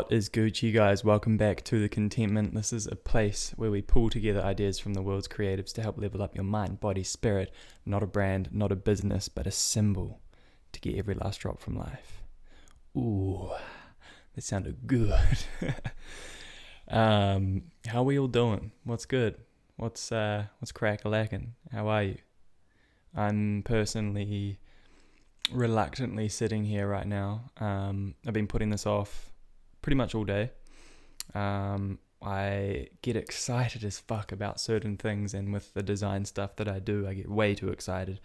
What is Gucci, guys? Welcome back to The Contentment. This is a place where we pull together ideas from the world's creatives to help level up your mind, body, spirit. Not a brand, not a business, but a symbol to get every last drop from life. Ooh, that sounded good. How are we all doing? What's good? What's crack-a-lackin'? How are you? I'm personally reluctantly sitting here right now. I've been putting this off pretty much all day. I get excited as fuck about certain things, and with the design stuff that I do, I get way too excited,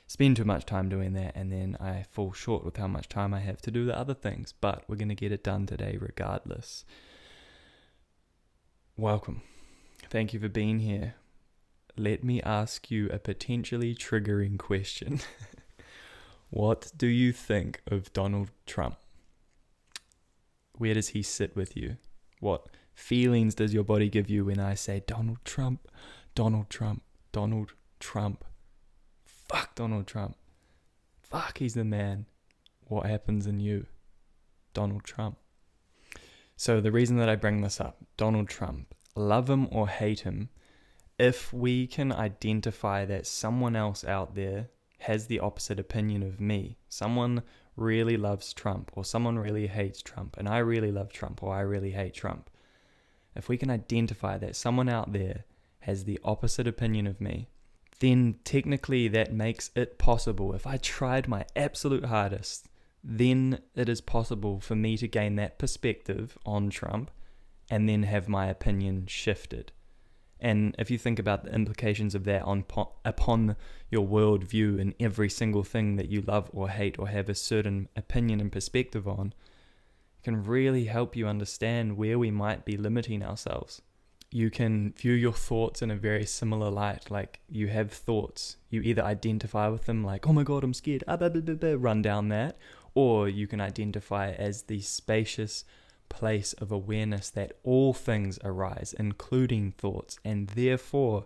spend too much time doing that, and then I fall short with how much time I have to do the other things. But we're going to get it done today regardless. Welcome. Thank you for being here. Let me ask you a potentially triggering question. What do you think of Donald Trump? Where does he sit with you? What feelings does your body give you when I say Donald Trump, Donald Trump, Donald Trump? Fuck Donald Trump. Fuck, he's the man. What happens in you? Donald Trump. So the reason that I bring this up, Donald Trump, love him or hate him, if we can identify that someone else out there has the opposite opinion of me, someone really loves Trump, or someone really hates Trump, and I really love Trump, or I really hate Trump. If we can identify that someone out there has the opposite opinion of me, then technically that makes it possible. If I tried my absolute hardest, then it is possible for me to gain that perspective on Trump and then have my opinion shifted. And if you think about the implications of that upon your worldview and every single thing that you love or hate or have a certain opinion and perspective on, it can really help you understand where we might be limiting ourselves. You can view your thoughts in a very similar light. Like, you have thoughts, you either identify with them like, oh my god, I'm scared, run down that, or you can identify as the spacious place of awareness that all things arise, including thoughts, and therefore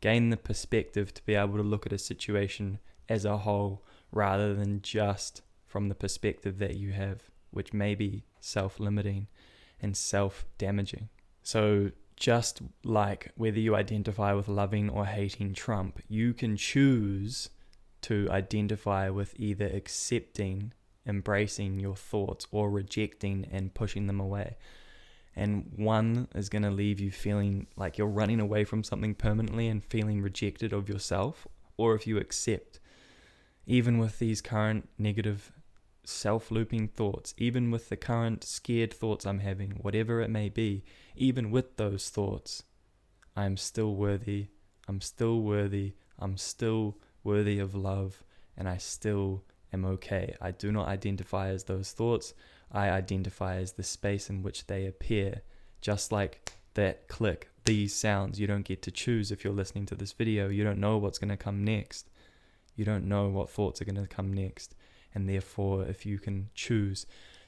gain the perspective to be able to look at a situation as a whole rather than just from the perspective that you have, which may be self-limiting and self-damaging. So just like whether you identify with loving or hating Trump, you can choose to identify with either accepting, embracing your thoughts, or rejecting and pushing them away. And one is going to leave you feeling like you're running away from something permanently and feeling rejected of yourself, or if you accept, even with these current negative self-looping thoughts, even with the current scared thoughts I'm having, whatever it may be, even with those thoughts, I'm still worthy, I'm still worthy, I'm still worthy of love, and I still am okay. I do not identify as those thoughts. I identify as the space in which they appear. Just like that click, these sounds, you don't get to choose. If you're listening to this video, you don't know what's going to come next. You don't know what thoughts are going to come next. And therefore, if you can choose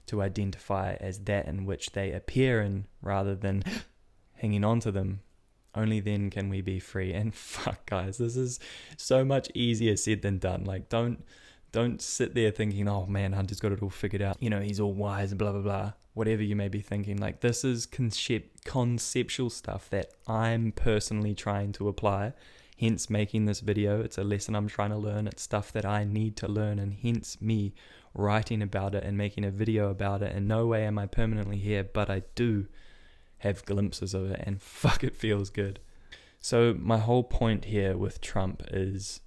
to identify as that in which they appear in, rather than hanging on to them, only then can we be free. And fuck, guys, this is so much easier said than done. Like, don't sit there thinking, oh man, Hunter's got it all figured out. You know, he's all wise, blah, blah, blah. Whatever you may be thinking. Like, this is conceptual stuff that I'm personally trying to apply. Hence making this video. It's a lesson I'm trying to learn. It's stuff that I need to learn. And hence me writing about it and making a video about it. In no way am I permanently here, but I do have glimpses of it. And fuck, it feels good. So my whole point here with Trump is,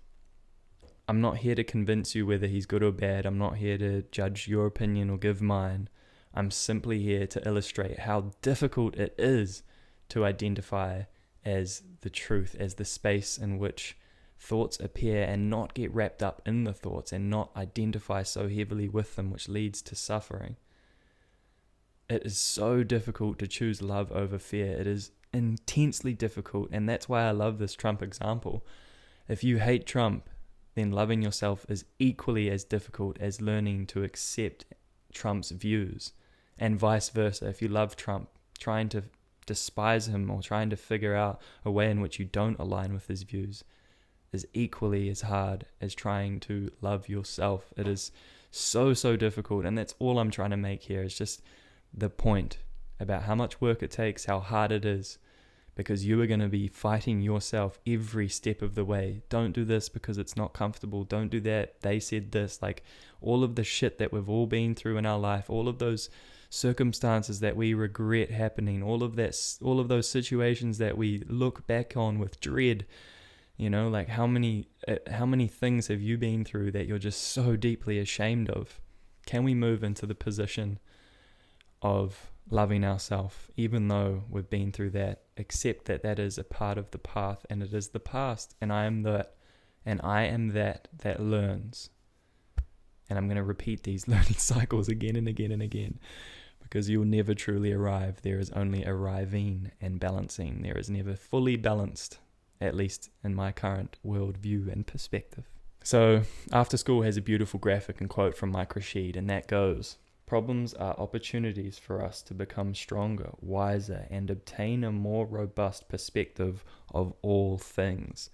I'm not here to convince you whether he's good or bad. I'm not here to judge your opinion or give mine. I'm simply here to illustrate how difficult it is to identify as the truth, as the space in which thoughts appear, and not get wrapped up in the thoughts and not identify so heavily with them, which leads to suffering. It is so difficult to choose love over fear. It is intensely difficult, and that's why I love this Trump example. If you hate Trump, then loving yourself is equally as difficult as learning to accept Trump's views. And vice versa, if you love Trump, trying to despise him or trying to figure out a way in which you don't align with his views is equally as hard as trying to love yourself. It is so difficult, and that's all I'm trying to make here, is just the point about how much work it takes, how hard it is, because you are going to be fighting yourself every step of the way. Don't do this because it's not comfortable. Don't do that. They said this. Like, all of the shit that we've all been through in our life, all of those circumstances that we regret happening, all of those situations that we look back on with dread. Like, how many things have you been through that you're just so deeply ashamed of? Can we move into the position of loving ourselves, even though we've been through that? Accept that that is a part of the path, and it is the past, and I am that learns. And I'm going to repeat these learning cycles again and again and again, because you'll never truly arrive. There is only arriving and balancing. There is never fully balanced, at least in my current worldview and perspective. So After School has a beautiful graphic and quote from Mike Rashid, and that goes, "Problems are opportunities for us to become stronger, wiser, and obtain a more robust perspective of all things."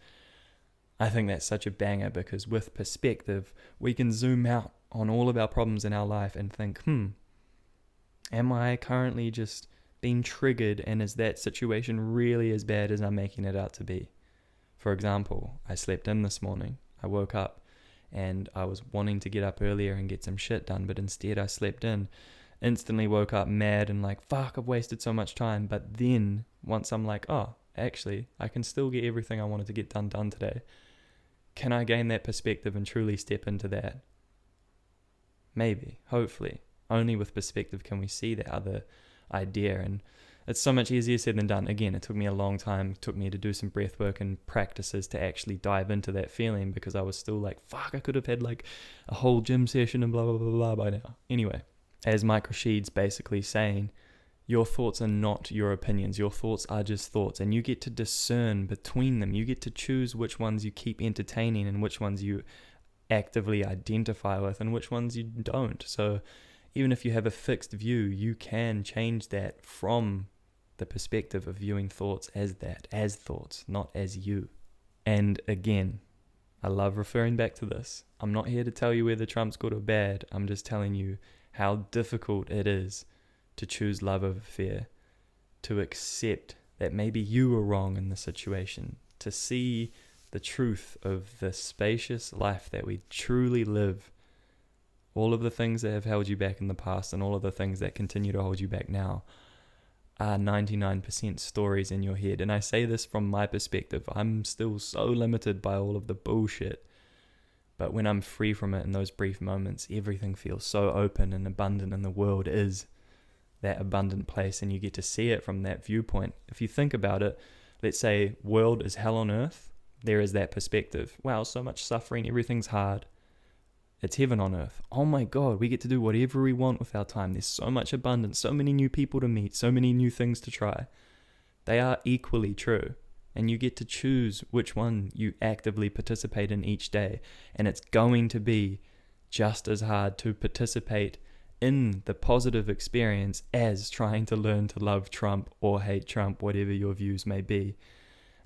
I think that's such a banger, because with perspective, we can zoom out on all of our problems in our life and think, am I currently just being triggered, and is that situation really as bad as I'm making it out to be? For example, I slept in this morning. I woke up and I was wanting to get up earlier and get some shit done, but instead I slept in. Instantly woke up mad and like, fuck, I've wasted so much time. But then once I'm like, oh, actually, I can still get everything I wanted to get done today. Can I gain that perspective and truly step into that? Maybe, hopefully. Only with perspective can we see that other idea, and it's so much easier said than done. Again, it took me a long time. It took me to do some breath work and practices to actually dive into that feeling, because I was still like, fuck, I could have had like a whole gym session and blah, blah, blah, blah by now. Anyway, as Mike Rashid's basically saying, your thoughts are not your opinions. Your thoughts are just thoughts, and you get to discern between them. You get to choose which ones you keep entertaining and which ones you actively identify with and which ones you don't. So even if you have a fixed view, you can change that from the perspective of viewing thoughts as thoughts, not as you. And again, I love referring back to this. I'm not here to tell you whether Trump's good or bad. I'm just telling you how difficult it is to choose love over fear, to accept that maybe you were wrong in the situation, to see the truth of the spacious life that we truly live. All of the things that have held you back in the past and all of the things that continue to hold you back now are 99% stories in your head. And I say this from my perspective. I'm still so limited by all of the bullshit. But when I'm free from it in those brief moments, everything feels so open and abundant, and the world is that abundant place, and you get to see it from that viewpoint. If you think about it, let's say world is hell on earth. There is that perspective. Wow, so much suffering, everything's hard. It's heaven on earth. Oh my God, we get to do whatever we want with our time. There's so much abundance, so many new people to meet, so many new things to try. They are equally true. And you get to choose which one you actively participate in each day. And it's going to be just as hard to participate in the positive experience as trying to learn to love Trump or hate Trump, whatever your views may be.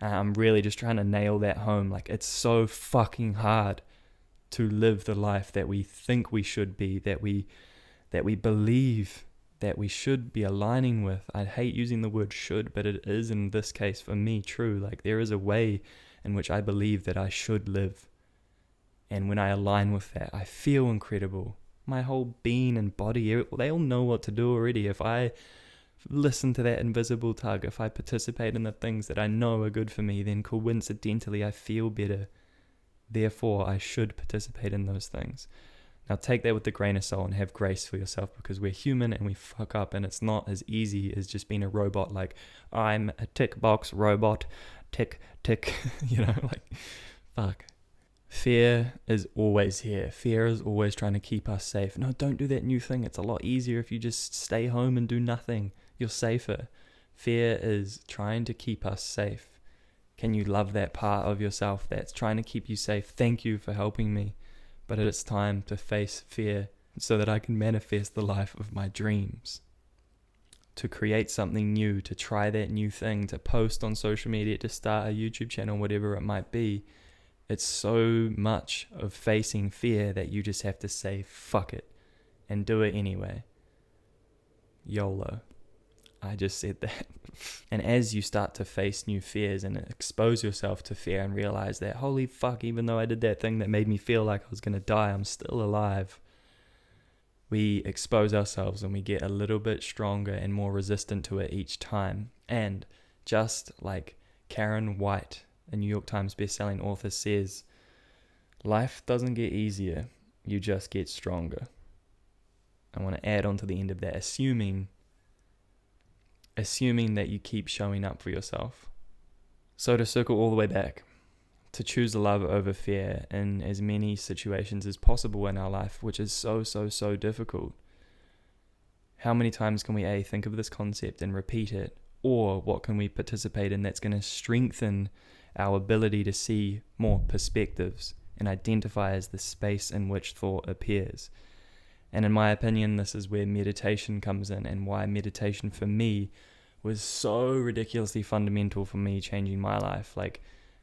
I'm really just trying to nail that home. Like, it's so fucking hard to live the life that we think we should be, that we believe that we should be aligning with. I hate using the word should, but it is in this case for me true. Like, there is a way in which I believe that I should live. And when I align with that, I feel incredible. My whole being and body, they all know what to do already. If I listen to that invisible tug, if I participate in the things that I know are good for me, then coincidentally I feel better. Therefore, I should participate in those things. Now take that with a grain of salt and have grace for yourself, because we're human and we fuck up, and it's not as easy as just being a robot. Like, I'm a tick box robot, tick, tick, like, fuck. Fear is always here. Fear is always trying to keep us safe. No, don't do that new thing. It's a lot easier if you just stay home and do nothing. You're safer. Fear is trying to keep us safe. Can you love that part of yourself that's trying to keep you safe? Thank you for helping me. But it's time to face fear so that I can manifest the life of my dreams. To create something new, to try that new thing, to post on social media, to start a YouTube channel, whatever it might be. It's so much of facing fear that you just have to say, fuck it, and do it anyway. YOLO. I just said that. And as you start to face new fears and expose yourself to fear and realize that, holy fuck, even though I did that thing that made me feel like I was going to die, I'm still alive. We expose ourselves and we get a little bit stronger and more resistant to it each time. And just like Karen White, a New York Times bestselling author, says, life doesn't get easier, you just get stronger. I want to add on to the end of that, assuming that you keep showing up for yourself. So to circle all the way back, to choose love over fear in as many situations as possible in our life, which is so difficult. How many times can we think of this concept and repeat it? Or what can we participate in that's going to strengthen our ability to see more perspectives and identify as the space in which thought appears? And in my opinion, this is where meditation comes in, and why meditation for me was so ridiculously fundamental for me changing my life. Like,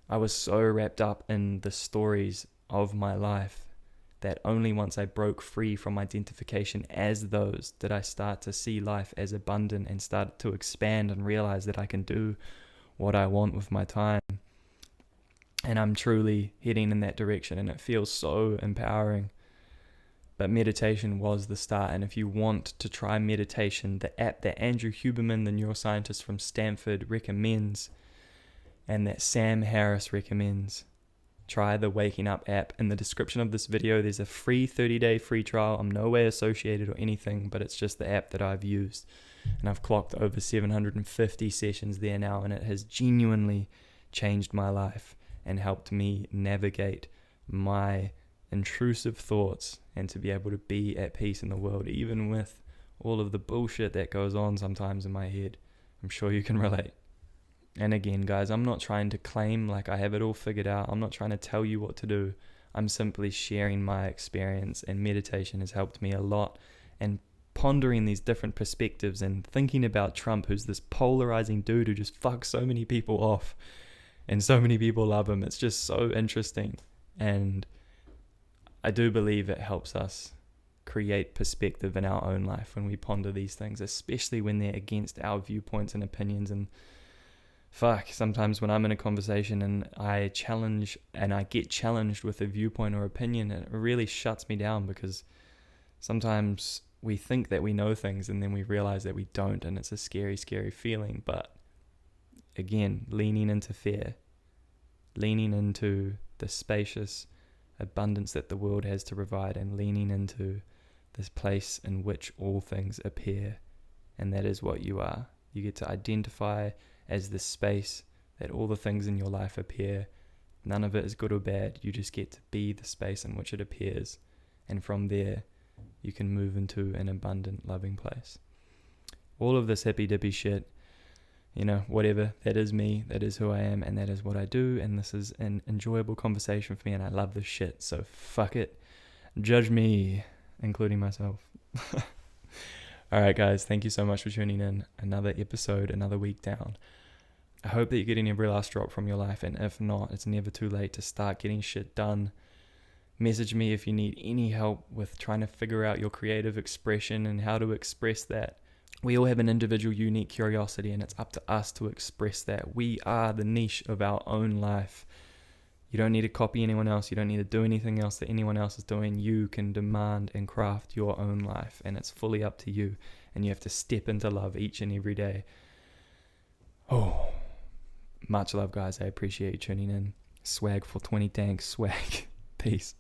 I was so wrapped up in the stories of my life that only once I broke free from identification as those did I start to see life as abundant and start to expand and realize that I can do what I want with my time. And I'm truly heading in that direction, and it feels so empowering. But meditation was the start. And if you want to try meditation, the app that Andrew Huberman, the neuroscientist from Stanford, recommends, and that Sam Harris recommends, try the Waking Up app. In the description of this video, there's a free 30-day free trial. I'm no way associated or anything, but it's just the app that I've used. And I've clocked over 750 sessions there now, and it has genuinely changed my life and helped me navigate my intrusive thoughts and to be able to be at peace in the world, even with all of the bullshit that goes on sometimes in my head. I'm sure you can relate. And again, guys, I'm not trying to claim like I have it all figured out. I'm not trying to tell you what to do. I'm simply sharing my experience, and meditation has helped me a lot. And pondering these different perspectives and thinking about Trump, who's this polarizing dude who just fucks so many people off and so many people love him. It's just so interesting. And I do believe it helps us create perspective in our own life when we ponder these things, especially when they're against our viewpoints and opinions. And sometimes when I'm in a conversation and I get challenged with a viewpoint or opinion, it really shuts me down, because sometimes we think that we know things and then we realize that we don't, and it's a scary feeling. But again, leaning into fear, leaning into the spacious abundance that the world has to provide, and leaning into this place in which all things appear, and that is what you are. You get to identify as the space that all the things in your life appear. None of it is good or bad. You just get to be the space in which it appears, and from there you can move into an abundant, loving place. All of this hippy dippy shit, whatever, that is me, that is who I am, and that is what I do, and this is an enjoyable conversation for me, and I love this shit, so fuck it. Judge me, including myself. Alright guys, thank you so much for tuning in. Another episode, another week down. I hope that you're getting every last drop from your life, and if not, it's never too late to start getting shit done. Message me if you need any help with trying to figure out your creative expression and how to express that. We all have an individual, unique curiosity, and it's up to us to express that. We are the niche of our own life. You don't need to copy anyone else. You don't need to do anything else that anyone else is doing. You can demand and craft your own life, and it's fully up to you. And you have to step into love each and every day. Oh, much love, guys. I appreciate you tuning in. Swag for 20 tanks, swag. Peace.